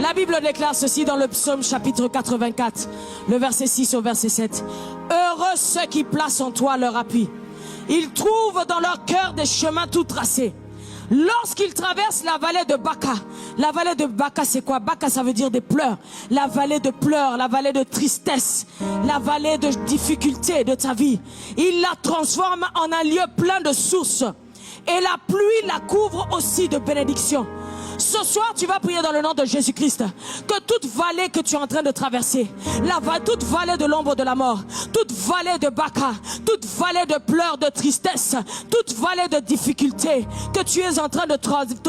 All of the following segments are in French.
La Bible déclare ceci dans le psaume chapitre 84, le verset 6 au verset 7. Heureux ceux qui placent en toi leur appui. Ils trouvent dans leur cœur des chemins tout tracés. Lorsqu'ils traversent la vallée de Baca c'est quoi? Baca ça veut dire des pleurs. La vallée de pleurs, la vallée de tristesse, la vallée de difficultés de ta vie. Il la transforme en un lieu plein de sources. Et la pluie la couvre aussi de bénédictions. Ce soir, tu vas prier dans le nom de Jésus-Christ. Que toute vallée que tu es en train de traverser, toute vallée de l'ombre de la mort, toute vallée de Baca, toute vallée de pleurs, de tristesse, toute vallée de difficultés que tu es en train de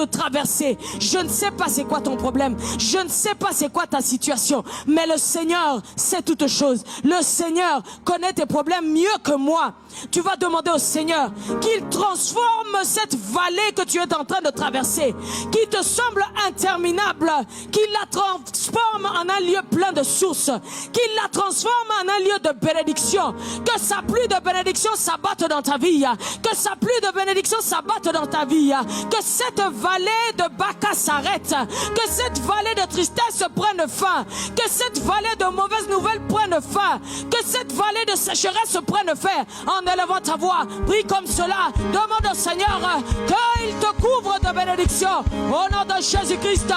traverser. Je ne sais pas c'est quoi ton problème. Je ne sais pas c'est quoi ta situation. Mais le Seigneur sait toutes choses. Le Seigneur connaît tes problèmes mieux que moi. Tu vas demander au Seigneur qu'il transforme cette vallée que tu es en train de traverser, qui te semble interminable, qu'il la transforme en un lieu plein de sources, qu'il la transforme en un lieu de bénédiction, que sa pluie de bénédiction s'abatte dans ta vie, que sa pluie de bénédiction s'abatte dans ta vie, que cette vallée de Baca s'arrête, que cette vallée de tristesse prenne fin, que cette vallée de mauvaises nouvelles prenne fin, que cette vallée de sécheresse prenne fin. En élevant ta voix, prie comme cela, demande au Seigneur qu'il te couvre de bénédictions au nom de Jésus-Christ.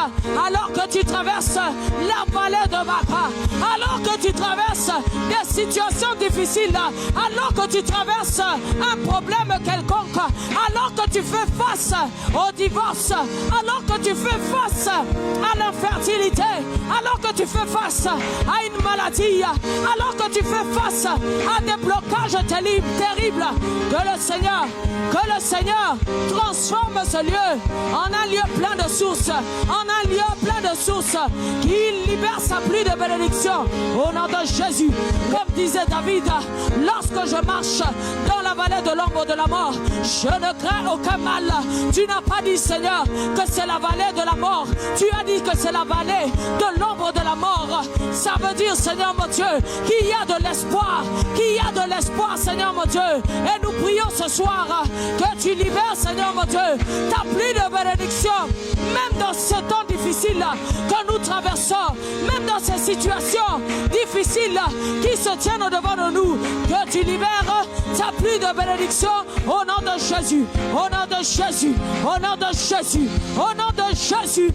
Alors que tu traverses la vallée de Baca, alors que tu traverses des situations difficiles, alors que tu traverses un problème quelconque, alors que tu fais face au divorce, alors que tu fais face à l'infertilité, alors que tu fais face à une maladie, alors que tu fais face à des blocages terribles, que le Seigneur transforme ce lieu en un lieu plein de sources, en un lieu plein de sources, qu'il libère sa pluie de bénédiction au nom de Jésus. Comme disait David, lorsque je marche dans la vallée de l'ombre de la mort, je ne crains aucun mal. Tu n'as pas dit, Seigneur, que c'est la vallée de la mort. Tu as dit que c'est la vallée de l'ombre de la mort. Ça veut dire, Seigneur mon Dieu, qu'il y a de l'espoir, Seigneur mon Dieu. Et nous prions ce soir que tu libères, Seigneur mon Dieu, ta pluie de bénédiction, même dans ce temps difficile que nous traversons, même dans ces situations difficiles qui se tiennent au-devant de nous, que tu libères ta pluie de bénédiction au nom de Jésus, au nom de Jésus, au nom de Jésus, au nom de Jésus.